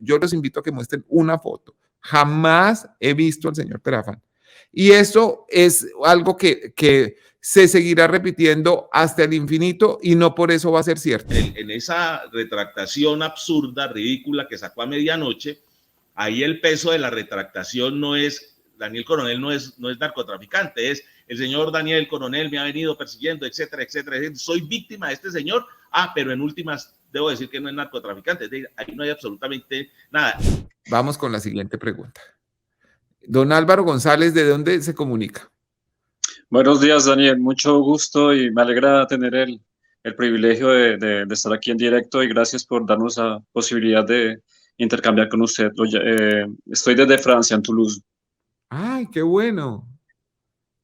Yo los invito a que muestren una foto. Jamás he visto al señor Perafán. Y eso es algo que se seguirá repitiendo hasta el infinito y no por eso va a ser cierto. En esa retractación absurda, ridícula que sacó a medianoche, ahí el peso de la retractación no es, Daniel Coronel no es narcotraficante, es el señor Daniel Coronel me ha venido persiguiendo, etcétera, etcétera, soy víctima de este señor, pero en últimas debo decir que no es narcotraficante, ahí no hay absolutamente nada. Vamos con la siguiente pregunta. Don Álvaro González, ¿de dónde se comunica? Buenos días, Daniel. Mucho gusto y me alegra tener el privilegio de estar aquí en directo y gracias por darnos la posibilidad de intercambiar con usted. Estoy desde Francia, en Toulouse. ¡Ay, qué bueno!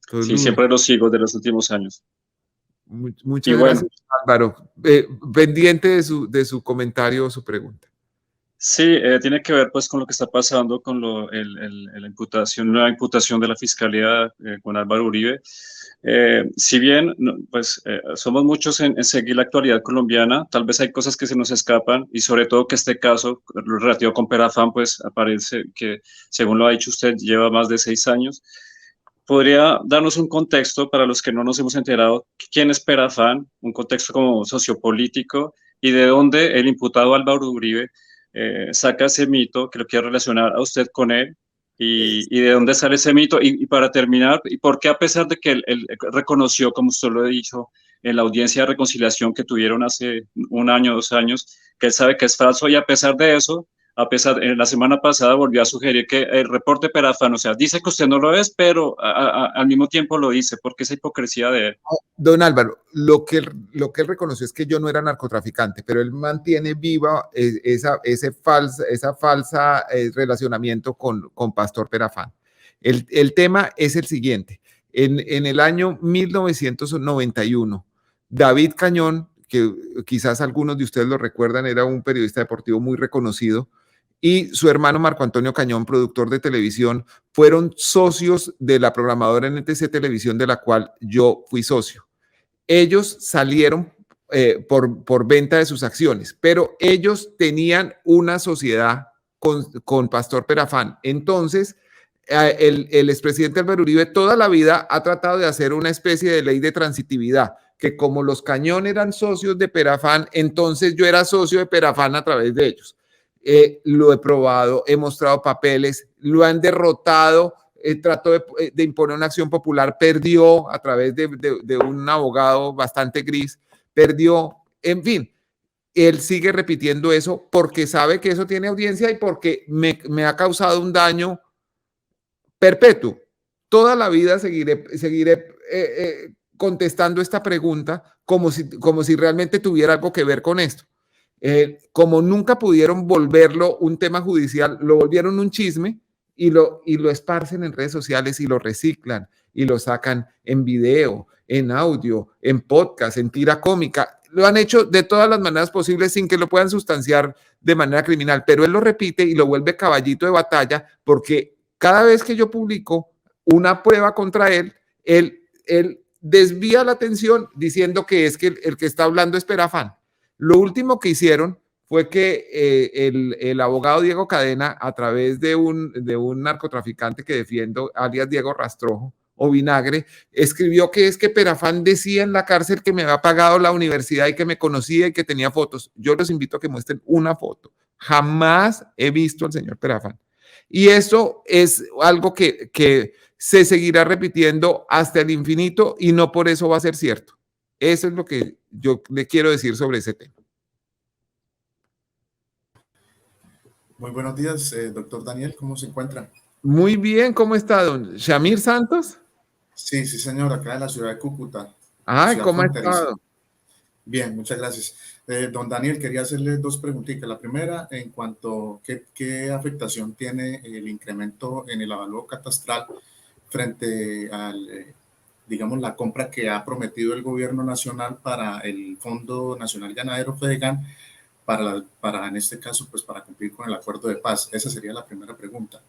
Toulouse. Sí, siempre lo sigo de los últimos años. Muchas gracias, Álvaro. Pendiente de su comentario o su pregunta. Sí, tiene que ver pues con lo que está pasando con la imputación de la Fiscalía con Álvaro Uribe. Si bien pues, somos muchos en seguir la actualidad colombiana, tal vez hay cosas que se nos escapan y sobre todo que este caso relativo con Perafán pues aparece que, según lo ha dicho usted, lleva más de 6 años. ¿Podría darnos un contexto para los que no nos hemos enterado quién es Perafán, un contexto como sociopolítico y de dónde el imputado Álvaro Uribe saca ese mito que lo quiere relacionar a usted con él y de dónde sale ese mito y para terminar, y por qué a pesar de que él reconoció, como usted lo ha dicho, en la audiencia de reconciliación que tuvieron hace 1 año, 2 años, que él sabe que es falso y a pesar de eso, la semana pasada volvió a sugerir que el reporte Perafán, o sea, dice que usted no lo es, pero al mismo tiempo lo dice, porque esa hipocresía de él. Don Álvaro, lo que él reconoció es que yo no era narcotraficante, pero él mantiene viva ese falsa relacionamiento con Pastor Perafán. El tema es el siguiente. En el año 1991, David Cañón, que quizás algunos de ustedes lo recuerdan, era un periodista deportivo muy reconocido, y su hermano Marco Antonio Cañón, productor de televisión, fueron socios de la programadora NTC Televisión, de la cual yo fui socio. Ellos salieron por venta de sus acciones, pero ellos tenían una sociedad con Pastor Perafán. Entonces, el expresidente Álvaro Uribe toda la vida ha tratado de hacer una especie de ley de transitividad, que como los Cañón eran socios de Perafán, entonces yo era socio de Perafán a través de ellos. Lo he probado, he mostrado papeles, lo han derrotado, trató de imponer una acción popular, perdió a través de un abogado bastante gris, perdió, en fin. Él sigue repitiendo eso porque sabe que eso tiene audiencia y porque me ha causado un daño perpetuo. Toda la vida seguiré contestando esta pregunta como si realmente tuviera algo que ver con esto. Como nunca pudieron volverlo un tema judicial, lo volvieron un chisme y lo esparcen en redes sociales y lo reciclan y lo sacan en video, en audio, en podcast, en tira cómica. Lo han hecho de todas las maneras posibles sin que lo puedan sustanciar de manera criminal, pero él lo repite y lo vuelve caballito de batalla porque cada vez que yo publico una prueba contra él, él desvía la atención diciendo que es que el que está hablando es Perafán. Lo último que hicieron fue que el abogado Diego Cadena, a través de un narcotraficante que defiendo, alias Diego Rastrojo o Vinagre, escribió que es que Perafán decía en la cárcel que me había pagado la universidad y que me conocía y que tenía fotos. Yo los invito a que muestren una foto. Jamás he visto al señor Perafán. Y eso es algo que se seguirá repitiendo hasta el infinito y no por eso va a ser cierto. Eso es lo que yo le quiero decir sobre ese tema. Muy buenos días, doctor Daniel, ¿cómo se encuentra? Muy bien, ¿cómo está, don Shamir Santos? Sí, señor, acá en la ciudad de Cúcuta. Ay, ¿cómo ha estado? Bien, muchas gracias. Don Daniel, quería hacerle 2 preguntitas. La primera, en cuanto a qué afectación tiene el incremento en el avalúo catastral frente al, digamos, la compra que ha prometido el gobierno nacional para el Fondo Nacional Ganadero FEDEGAN, para en este caso, pues para cumplir con el acuerdo de paz. Esa sería la primera pregunta.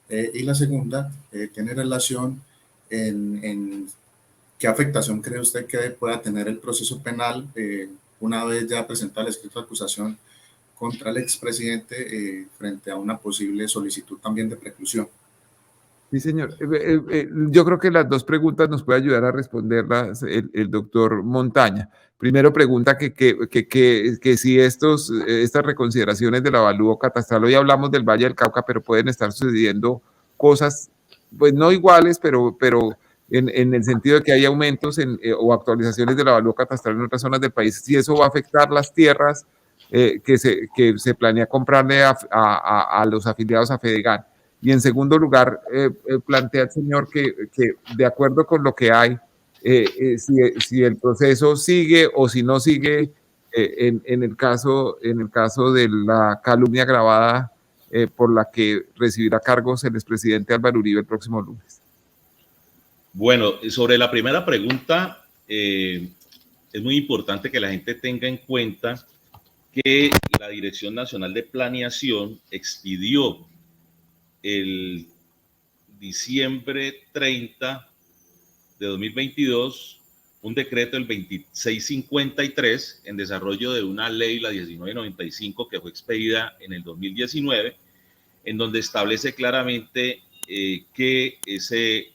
Y la segunda tiene relación en qué afectación cree usted que pueda tener el proceso penal una vez ya presentada el escrito de acusación contra el expresidente frente a una posible solicitud también de preclusión. Sí, señor. Yo creo que las dos preguntas nos puede ayudar a responderlas el doctor Montaña. Primero pregunta que si estas reconsideraciones del avalúo catastral, hoy hablamos del Valle del Cauca, pero pueden estar sucediendo cosas, pues no iguales, pero en el sentido de que hay aumentos o actualizaciones del avalúo catastral en otras zonas del país, si eso va a afectar las tierras que se planea comprarle a los afiliados a Fedegan. Y en segundo lugar, plantea el señor que de acuerdo con lo que hay, si el proceso sigue o si no sigue en el caso de la calumnia grabada por la que recibirá cargos el expresidente Álvaro Uribe el próximo lunes. Bueno, sobre la primera pregunta, es muy importante que la gente tenga en cuenta que la Dirección Nacional de Planeación expidió el diciembre 30 de 2022 un decreto, el 2653, en desarrollo de una ley, la 1995, que fue expedida en el 2019, en donde establece claramente que ese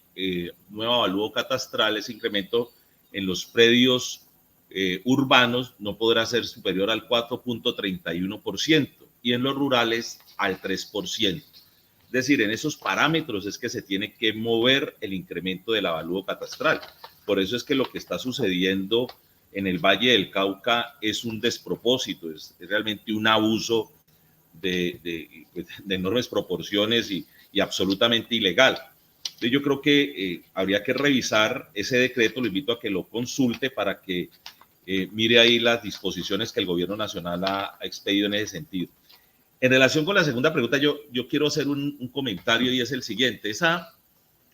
nuevo avalúo catastral, ese incremento en los predios urbanos no podrá ser superior al 4.31% y en los rurales al 3%. Es decir, en esos parámetros es que se tiene que mover el incremento del avalúo catastral. Por eso es que lo que está sucediendo en el Valle del Cauca es un despropósito, es realmente un abuso de enormes proporciones y absolutamente ilegal. Entonces yo creo que habría que revisar ese decreto, lo invito a que lo consulte para que mire ahí las disposiciones que el gobierno nacional ha expedido en ese sentido. En relación con la segunda pregunta, yo quiero hacer un comentario y es el siguiente.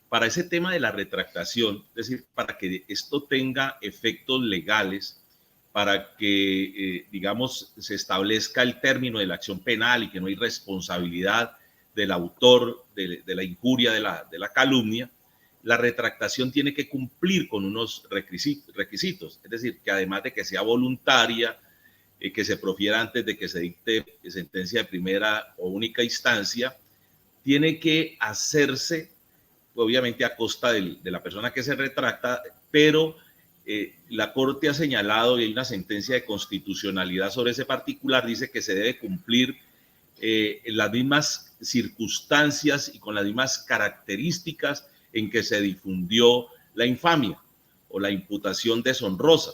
Para ese tema de la retractación, es decir, para que esto tenga efectos legales, para que, digamos, se establezca el término de la acción penal y que no hay responsabilidad del autor de la injuria, de la calumnia, la retractación tiene que cumplir con unos requisitos. Es decir, que además de que sea voluntaria, que se profiera antes de que se dicte sentencia de primera o única instancia, tiene que hacerse, obviamente a costa de la persona que se retracta, pero la Corte ha señalado, y hay una sentencia de constitucionalidad sobre ese particular, dice que se debe cumplir en las mismas circunstancias y con las mismas características en que se difundió la infamia o la imputación deshonrosa.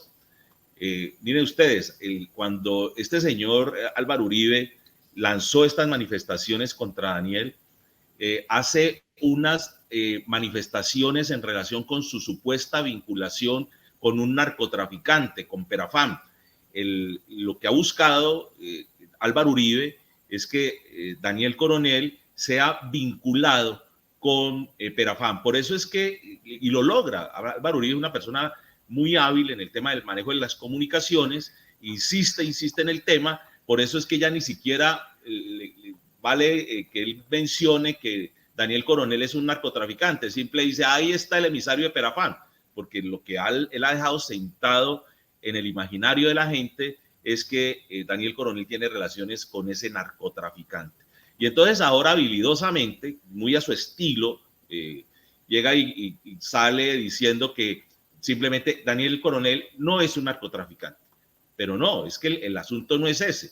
Miren ustedes, cuando este señor Álvaro Uribe lanzó estas manifestaciones contra Daniel, hace unas manifestaciones en relación con su supuesta vinculación con un narcotraficante, con Perafam. Lo que ha buscado Álvaro Uribe es que Daniel Coronel sea vinculado con Perafam. Por eso es que, y lo logra, Álvaro Uribe es una persona muy hábil en el tema del manejo de las comunicaciones, insiste en el tema, por eso es que ya ni siquiera vale que él mencione que Daniel Coronel es un narcotraficante, simple dice, ahí está el emisario de Perafam, porque lo que él ha dejado sentado en el imaginario de la gente es que Daniel Coronel tiene relaciones con ese narcotraficante. Y entonces ahora habilidosamente, muy a su estilo, llega y sale diciendo que simplemente Daniel Coronel no es un narcotraficante. Pero no, es que el asunto no es ese.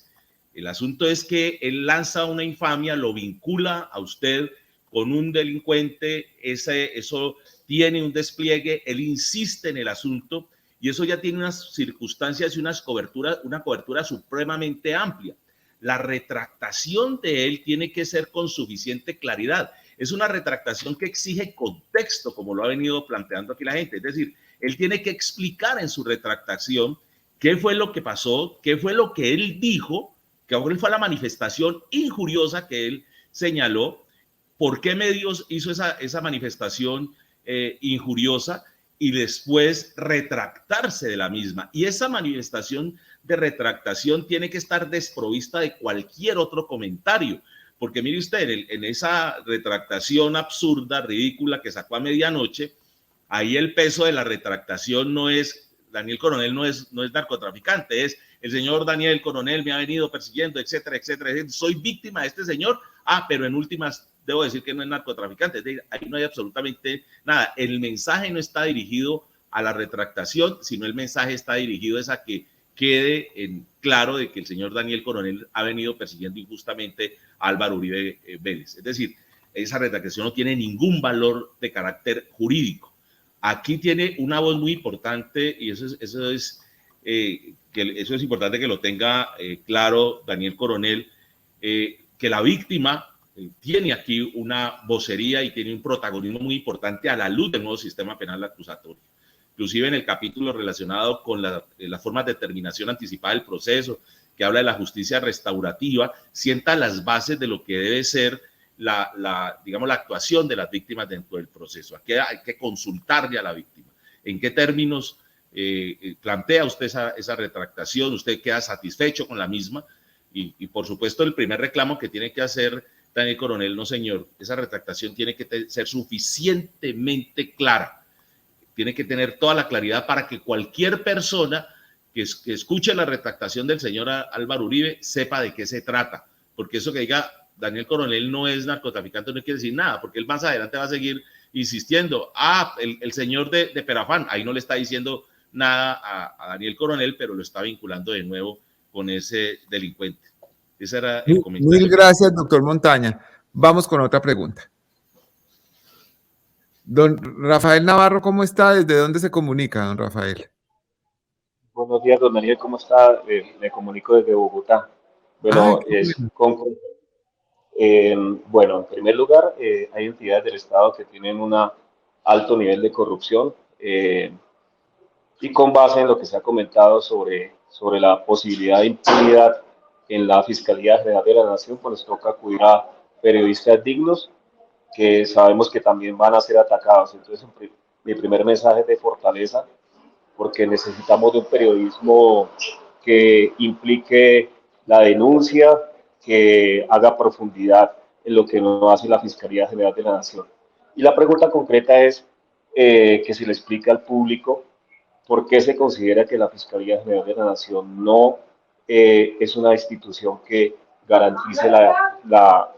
El asunto es que él lanza una infamia, lo vincula a usted con un delincuente, eso tiene un despliegue, él insiste en el asunto y eso ya tiene unas circunstancias y una cobertura supremamente amplia. La retractación de él tiene que ser con suficiente claridad. Es una retractación que exige contexto, como lo ha venido planteando aquí la gente. Es decir, él tiene que explicar en su retractación qué fue lo que pasó, qué fue lo que él dijo, cuál fue la manifestación injuriosa que él señaló, por qué medios hizo esa manifestación injuriosa y después retractarse de la misma. Y esa manifestación de retractación tiene que estar desprovista de cualquier otro comentario, porque mire usted, en esa retractación absurda, ridícula que sacó a medianoche, ahí el peso de la retractación no es, Daniel Coronel no es narcotraficante, es el señor Daniel Coronel me ha venido persiguiendo, etcétera, etcétera, etcétera. Soy víctima de este señor, pero en últimas debo decir que no es narcotraficante. Ahí no hay absolutamente nada. El mensaje no está dirigido a la retractación, sino el mensaje está dirigido a que quede en claro de que el señor Daniel Coronel ha venido persiguiendo injustamente a Álvaro Uribe Vélez. Es decir, esa retractación no tiene ningún valor de carácter jurídico. Aquí tiene una voz muy importante y eso es importante que lo tenga claro Daniel Coronel, que la víctima tiene aquí una vocería y tiene un protagonismo muy importante a la luz del nuevo sistema penal acusatorio. Inclusive en el capítulo relacionado con las formas de terminación anticipada del proceso, que habla de la justicia restaurativa, sienta las bases de lo que debe ser digamos, la actuación de las víctimas dentro del proceso. Aquí hay que consultarle a la víctima. ¿En qué términos plantea usted esa retractación? ¿Usted queda satisfecho con la misma? Y por supuesto, el primer reclamo que tiene que hacer Daniel Coronel, no señor, esa retractación tiene que ser suficientemente clara. Tiene que tener toda la claridad para que cualquier persona que escuche la retractación del señor Álvaro Uribe sepa de qué se trata. Porque eso que diga Daniel Coronel no es narcotraficante no quiere decir nada, porque él más adelante va a seguir insistiendo. El señor de Perafán, ahí no le está diciendo nada a Daniel Coronel, pero lo está vinculando de nuevo con ese delincuente. Ese era el comentario. Mil gracias, doctor Montaña. Vamos con otra pregunta. Don Rafael Navarro, ¿cómo está? ¿Desde dónde se comunica, don Rafael? Buenos días, don Daniel, ¿cómo está? Me comunico desde Bogotá. Bueno, bueno, en primer lugar, hay entidades del Estado que tienen un alto nivel de corrupción y con base en lo que se ha comentado sobre la posibilidad de impunidad en la Fiscalía General de la Nación, pues nos toca acudir a periodistas dignos que sabemos que también van a ser atacados. Entonces, mi primer mensaje es de fortaleza, porque necesitamos de un periodismo que implique la denuncia, que haga profundidad en lo que no hace la Fiscalía General de la Nación. Y la pregunta concreta es que se le explique al público por qué se considera que la Fiscalía General de la Nación no es una institución que garantice la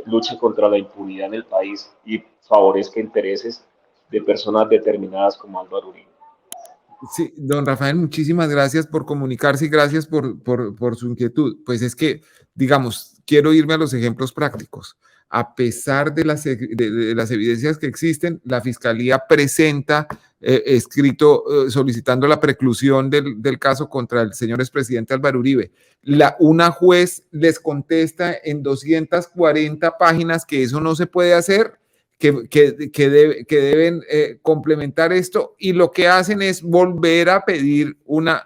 lucha contra la impunidad en el país y favorezca intereses de personas determinadas como Álvaro Uribe. Sí, don Rafael, muchísimas gracias por comunicarse y gracias por su inquietud. Pues es que, digamos, quiero irme a los ejemplos prácticos. A pesar de las evidencias que existen, la Fiscalía presenta escrito solicitando la preclusión del caso contra el señor expresidente Álvaro Uribe. Una juez les contesta en 240 páginas que eso no se puede hacer, que deben complementar esto, y lo que hacen es volver a pedir una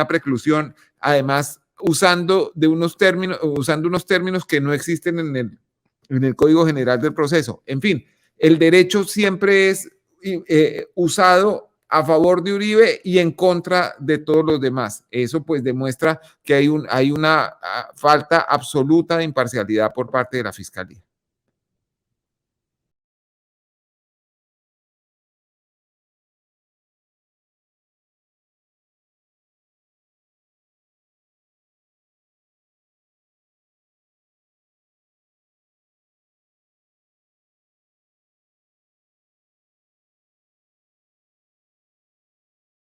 preclusión, además usando unos términos que no existen en el Código General del Proceso. En fin, el derecho siempre es usado a favor de Uribe y en contra de todos los demás. Eso pues demuestra que hay una falta absoluta de imparcialidad por parte de la Fiscalía.